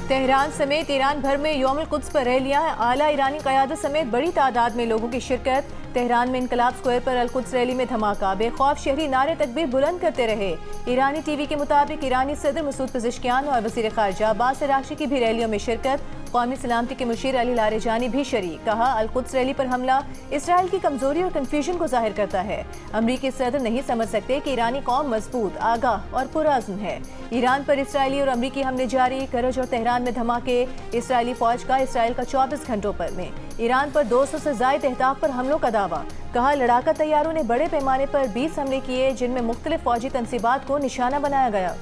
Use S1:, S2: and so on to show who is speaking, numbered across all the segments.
S1: Tehran समेत Iran भर में यौमुल कुद्स पर रैलियां, आला ईरानी क़यादत समेत बड़ी तादाद में लोगों की शिरकत। तेहरान में इनकलाब स्क्वायर पर अल कुद्स रैली में धमाका, बेखौफ शहरी नारे तकबीर बुलंद करते रहे। ईरानी टीवी के मुताबिक ईरानी सदर मसूद पज़ेश्कियान और वज़ीर ख़ारिजा अब्बास अराग़ची की भी रैलियों में शिरकत। कौमी सलामती के मुशीर अली लारेजानी भी शरीक। कहा, अल कुद्स रैली पर हमला इसराइल की कमजोरी और कन्फ्यूजन को जाहिर करता है। अमरीकी सदर नहीं समझ सकते कि ईरानी कौम मजबूत, आगाह और पुरअज़्म है। ईरान पर इसराइली और अमरीकी हमले जारी, करज और तेहरान में धमाके। इसराइली फौज का इसराइल का 24 घंटों पर में ईरान पर 200 से ज़ायद अहदाफ पर हमलों का दावा। कहा, लड़ाका तैयारों ने बड़े पैमाने पर 20 हमले किए, जिनमें मुख्तलिफ फौजी तनसीबात को निशाना बनाया गया।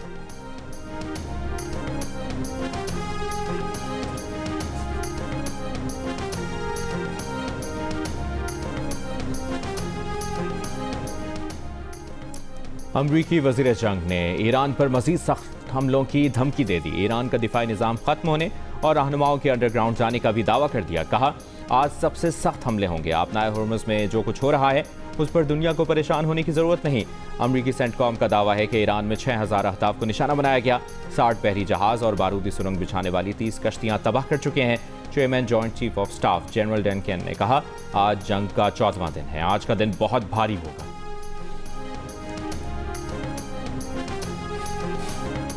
S2: अमरीकी वज़ीर जंग ने ईरान पर मज़ीद सख्त हमलों की धमकी दे दी। ईरान का दिफाई निज़ाम ख़त्म होने और रहनुमाओं के अंडरग्राउंड जाने का भी दावा कर दिया। कहा, आज सबसे सख्त हमले होंगे। आपनाए हुर्मुज़ में जो कुछ हो रहा है उस पर दुनिया को परेशान होने की ज़रूरत नहीं। अमरीकी सेंटकॉम का दावा है कि ईरान में 6000 अहदाफ को निशाना बनाया गया। 60 बहरी जहाज़ और बारूदी सुरंग बिछाने वाली 30 कश्तियाँ तबाह कर चुके हैं। Chairman joint chief of staff general Duncan ने कहा, आज जंग का 14वां दिन है। आज का दिन बहुत भारी होगा।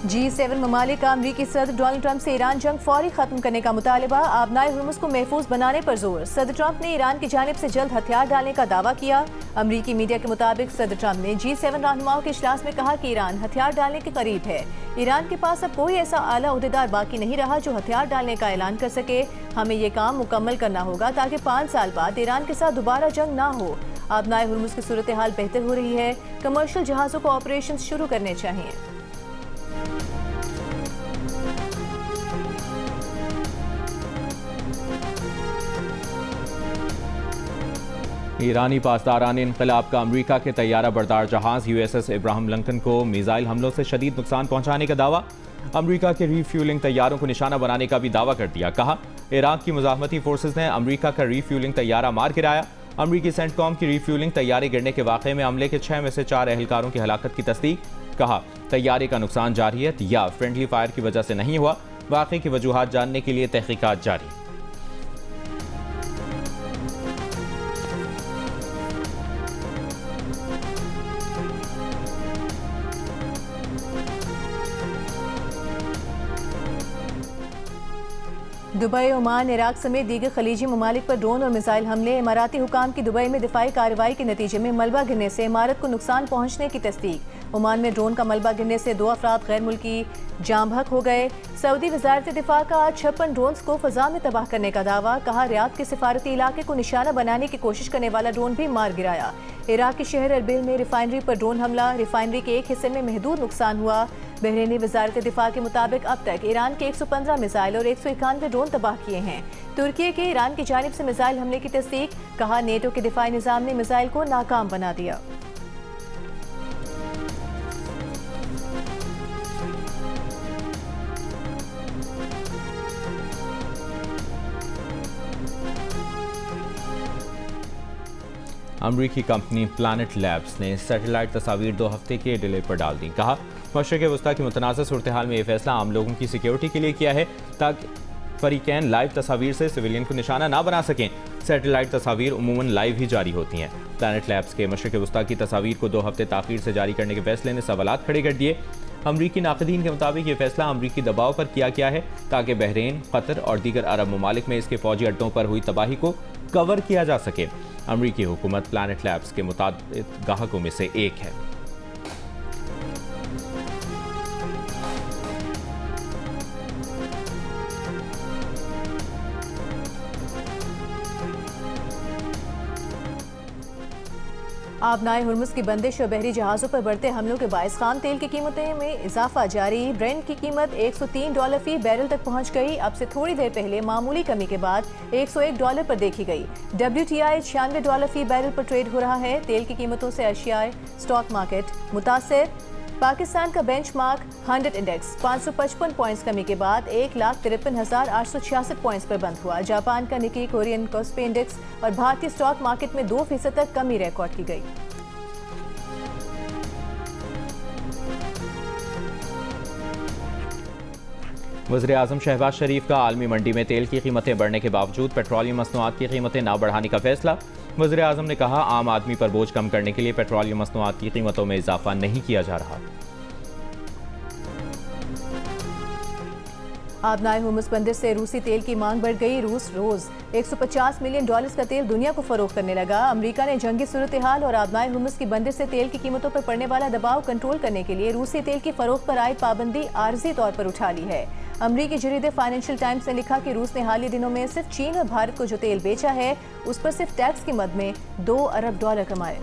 S1: G7 ममालिक का अमरीकी सदर डोनाल्ड ट्रंप से ईरान जंग फौरी खत्म करने का मुतालबा। आबनाए हुर्मुज़ को महफूज बनाने पर जोर। सदर ट्रंप ने ईरान की जानिब से जल्द हथियार डालने का दावा किया। अमरीकी मीडिया के मुताबिक सदर ट्रंप ने G7 रहनुमाओं के इजलास में कहा कि ईरान हथियार डालने के करीब है। ईरान के पास अब कोई ऐसा आला ओहदेदार बाकी नहीं रहा जो हथियार डालने का ऐलान कर सके। हमें ये काम मुकम्मल करना होगा ताकि 5 साल बाद ईरान के साथ दोबारा जंग ना हो। आबनाए हुर्मुज़ की सूरत हाल बेहतर हो रही है। कमर्शियल जहाज़ों को ऑपरेशन शुरू करने चाहिए।
S2: ईरानी पासदारान इनकलाब का अमरीका के तैयारा बरदार जहाज़ USS इब्राहिम लिंकन को मिसाइल हमलों से शदीद नुकसान पहुंचाने का दावा। अमरीका के रीफ्यूलिंग तैयारों को निशाना बनाने का भी दावा कर दिया। कहा, इराक की मुजाहमती फोर्सेज ने अमरीका का रीफ्यूलिंग तैयारा मार गिराया। अमरीकी सेंटकॉम की रीफ्यूलिंग तैयारे गिरने के वाक़े में अमले के 6 में से 4 एहलकारों की हलाकत की तस्दीक। कहा, तैयारे का नुकसान जारियत या फ्रेंडली फायर की वजह से नहीं हुआ। वाक़े की वजूहात जानने के लिए तहकीकात जारी।
S1: दुबई, ओमान, इराक समेत दीगर खलीजी ममालिक पर ड्रोन और मिसाइल हमले। इमाराती हुकाम की दुबई में दिफाई कार्रवाई के नतीजे में मलबा गिरने से इमारत को नुकसान पहुंचने की तस्दीक। ओमान में ड्रोन का मलबा गिरने से 2 अफराद गैर मुल्की जाम बहक हो गए। सऊदी वज़ारत दिफा का आज 56 ड्रोन्स को फ़ज़ा में तबाह करने का दावा। कहा, रियाद के सिफारती इलाके को निशाना बनाने की कोशिश करने वाला ड्रोन भी मार गिराया। इराक के शहर अरबिल में रिफाइनरी पर ड्रोन हमला। रिफाइनरी के एक हिस्से में महदूद नुकसान हुआ। बहरीनी वज़ारत दिफा के मुताबिक अब तक ईरान के 115 मिसाइल और 191 ड्रोन तबाह किए हैं। तुर्की के ईरान की जानिब से मिसाइल हमले की तस्दीक। कहा, नेटो के दिफाई निज़ाम ने मिसाइल को नाकाम बना दिया।
S2: अमरीकी कंपनी प्लानट लैब्स ने सैटेलाइट तस्वीर 2 हफ्ते के डिले पर डाल दी। कहा, मशरिक़ वस्ता की मुतनाज़ सूरत हाल में यह फैसला आम लोगों की सिक्योरिटी के लिए किया है ताकि फरीकैन लाइव तस्वीर से सिविलियन को निशाना ना बना सकें। सैटेलाइट तस्वीर उमूमन लाइव ही जारी होती हैं। प्लानट लैब्स के मशरिक़ वस्ता की तस्वीर को 2 हफ्ते ताख़ीर से जारी करने के फैसले ने सवालात खड़े कर दिए। अमरीकी नाक़दीन के मुताबिक ये फैसला अमरीकी दबाव पर किया गया है ताकि बहरीन, कतर और दीगर अरब ममालिक में इसके फौजी अड्डों पर हुई तबाही को कवर किया जा सके। अमरीकी हुकूमत प्लानट लैब्स के मुताबिक ग्राहकों में से एक है।
S1: आबनाए हुर्मुज़ की बंदिश और बहरी जहाज़ों पर बढ़ते हमलों के बायस खाम तेल की कीमतें में इजाफा जारी। ब्रेंट की कीमत $103 फी बैरल तक पहुंच गई। अब से थोड़ी देर पहले मामूली कमी के बाद $101 पर देखी गई। WTI $96 फी बैरल पर ट्रेड हो रहा है। तेल की कीमतों से एशियाई स्टॉक मार्केट मुतासिर। पाकिस्तान का बेंचमार्क 100 इंडेक्स 555 पॉइंट्स कमी के बाद 1,53,866 पॉइंट्स पर बंद हुआ। जापान का निकी कोरियन कोस्पी इंडेक्स और भारतीय स्टॉक मार्केट में 2% तक कमी रिकॉर्ड की गई।
S2: वज़ीर आज़म शहबाज शरीफ का आलमी मंडी में तेल की कीमतें बढ़ने के बावजूद पेट्रोलियम मसनूआत की कीमतें न बढ़ाने का फैसला। वज़ीर आज़म ने कहा, आम आदमी पर बोझ कम करने के लिए पेट्रोलियम मसनूआत की कीमतों में इजाफा नहीं किया जा रहा।
S1: आबनाए हुर्मुज़ बंदर से रूसी तेल की मांग बढ़ गई। रूस रोज $150 मिलियन का तेल दुनिया को फरोख्त करने लगा। अमेरिका ने जंगी सूरत हाल और आबनाए हुर्मुज़ की बंदर से तेल की कीमतों पर पड़ने वाला दबाव कंट्रोल करने के लिए रूसी तेल की फरोख्त पर आयद पाबंदी आर्जी तौर पर उठा ली है। अमरीकी जरीदे फाइनेंशियल टाइम्स ने लिखा कि रूस ने हालिया दिनों में सिर्फ चीन और भारत को जो तेल बेचा है उस पर सिर्फ टैक्स की मद में $2 अरब कमाए।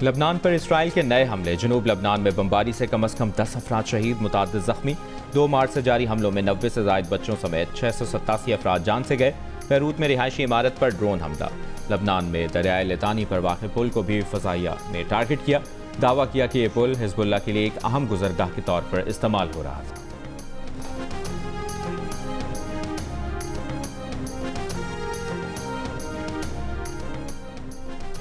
S2: लबनान पर इसराइल के नए हमले। जनूब लबनान में बमबारी से कम अज़ कम 10 अफराद शहीद, मुताद्दिद ज़ख्मी। 2 मार्च से जारी हमलों में 90 से ज़ायद बच्चों समेत 687 अफराद जान से गए। बैरूत में रिहायशी इमारत पर ड्रोन हमला। लबनान में दरियाए लितानी पर वाक़ पुल को भी फ़ज़ाइया ने टारगेट किया। दावा किया कि ये पुल हिज़्बुल्लाह के लिए एक अहम गुज़रगाह के तौर पर इस्तेमाल हो रहा था।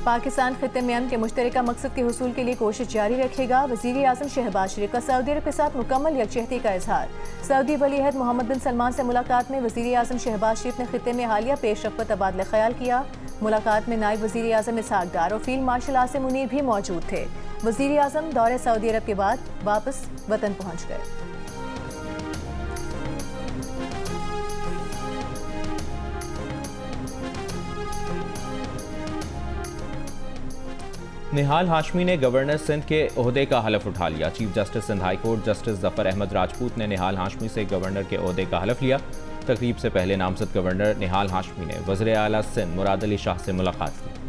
S1: पाकिस्तान खित्ते में अमन के मुश्तरका मकसद के हुसूल के लिए कोशिश जारी रखेगा। वज़ीर आज़म शहबाज शरीफ का सऊदी अरब के साथ मुकम्मल यकजहती का इजहार। सऊदी वली अहद मोहम्मद बिन सलमान से मुलाकात में वज़ीर आज़म शहबाज शरीफ ने खित्ते में हालिया पेशरफ्त पर तबादला ख्याल किया। मुलाकात में नायब वज़ीर आज़म इसहाक डार और फील्ड मार्शल आसिम मुनीर भी मौजूद थे। वज़ीर आज़म दौरे सऊदी अरब के बाद वापस वतन पहुँच गए।
S2: निहाल हाशमी ने गवर्नर सिंध के ओहदे का हलफ उठा लिया। Chief justice Sindh high court justice Zafar Ahmed Rajput ने निहाल हाशमी से गवर्नर के ओहदे का हलफ लिया। तकरीब से पहले नामजद गवर्नर निहाल हाशमी ने वज़ीर आला सिंध मुराद अली शाह से मुलाकात की।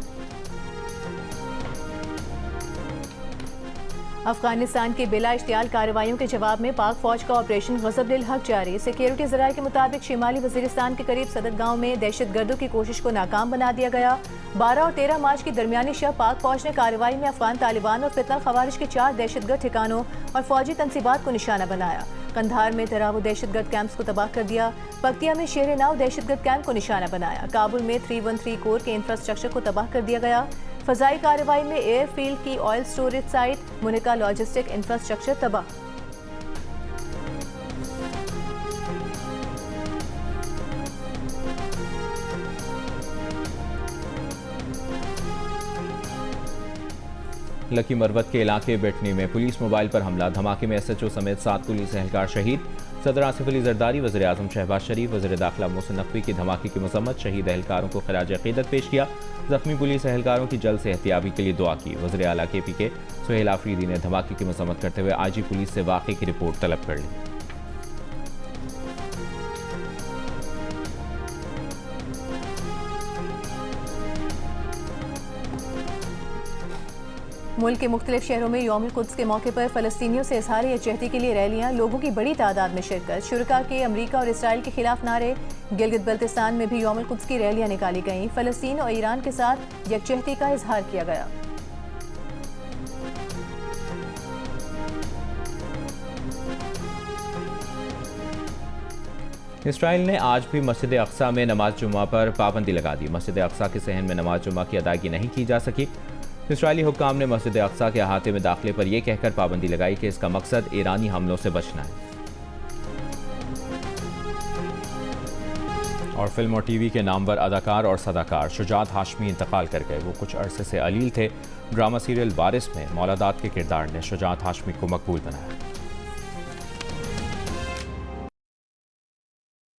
S1: अफगानिस्तान की बिला इश्तियाल कार्रवाइयों के जवाब में पाक फौज का ऑपरेशन गज़ब दिल हक जारी। सिक्योरिटी ज़राए के मुताबिक शिमाली वज़ीरिस्तान के करीब सदत गांव में दहशतगर्दों की कोशिश को नाकाम बना दिया गया। 12 और 13 मार्च की दरमियानी शब पाक फौज ने कार्रवाई में अफगान तालिबान और फितनल खवारिज के 4 दहशतगर्द ठिकानों और फौजी तनसीबात को निशाना बनाया। कंधार में तरावो दहशतगर्द कैंप्स को तबाह कर दिया। पक्तिया में शेर नाव दहशतगर्द कैंप को निशाना बनाया। काबुल में 313 कोर के इंफ्रास्ट्रक्चर को तबाह कर दिया गया। फजाई कार्रवाई में एयरफील्ड की ऑयल स्टोरेज साइट, मुनिका लॉजिस्टिक इंफ्रास्ट्रक्चर तबाह।
S2: लकी मरवत के इलाके बेटनी में पुलिस मोबाइल पर हमला। धमाके में SHO समेत 7 पुलिस एहलकार शहीद। सदर आसिफ अली जरदारी, वज़ीर आज़म शहबाज शरीफ, वज़ीर दाखिला मोहसिन नकवी की धमाके की मसम्मत। शहीद एहलकारों को खिराज अक़ीदत पेश किया। जख्मी पुलिस एहलकारों की जल्द सेहतियाबी के लिए दुआ की। वज़ीर आला KPK सुहेल आफरीदी ने धमाके की मसम्मत करते हुए IG पुलिस से वाक़े की रिपोर्ट तलब कर ली।
S1: मुल्क के मुख्तलिफ शहरों में यौमुल कुद्स के मौके पर फ़लस्तीनियों से इज़हार यकजहती के लिए रैलियाँ। लोगों की बड़ी तादाद में शिरकत। शुरका के अमरीका और इसराइल के खिलाफ नारे। गिलगित बल्तिस्तान में भी यौमुल कुद्स की रैलियाँ निकाली गईं। फ़लस्तीन और ईरान के साथ यकजहती का इज़हार किया गया।
S2: इसराइल ने आज भी मस्जिद अक्सा में नमाज जुम्मा पर पाबंदी लगा दी। मस्जिद अक्सा के सहन में नमाज जुम्मा की अदायगी नहीं की जा सकी। इसराइली हुक्काम ने मस्जिद अक्सा के अहाते में दाखिले पर यह कहकर पाबंदी लगाई कि इसका मकसद ईरानी हमलों से बचना है। और फिल्म और TV के नामवर अदाकार और सदाकार शुजात हाशमी इंतकाल कर गए। वो कुछ अरसे से अलील थे। ड्रामा सीरियल वारिस में मौलादात के किरदार ने शुजात हाशमी को मकबूल बनाया।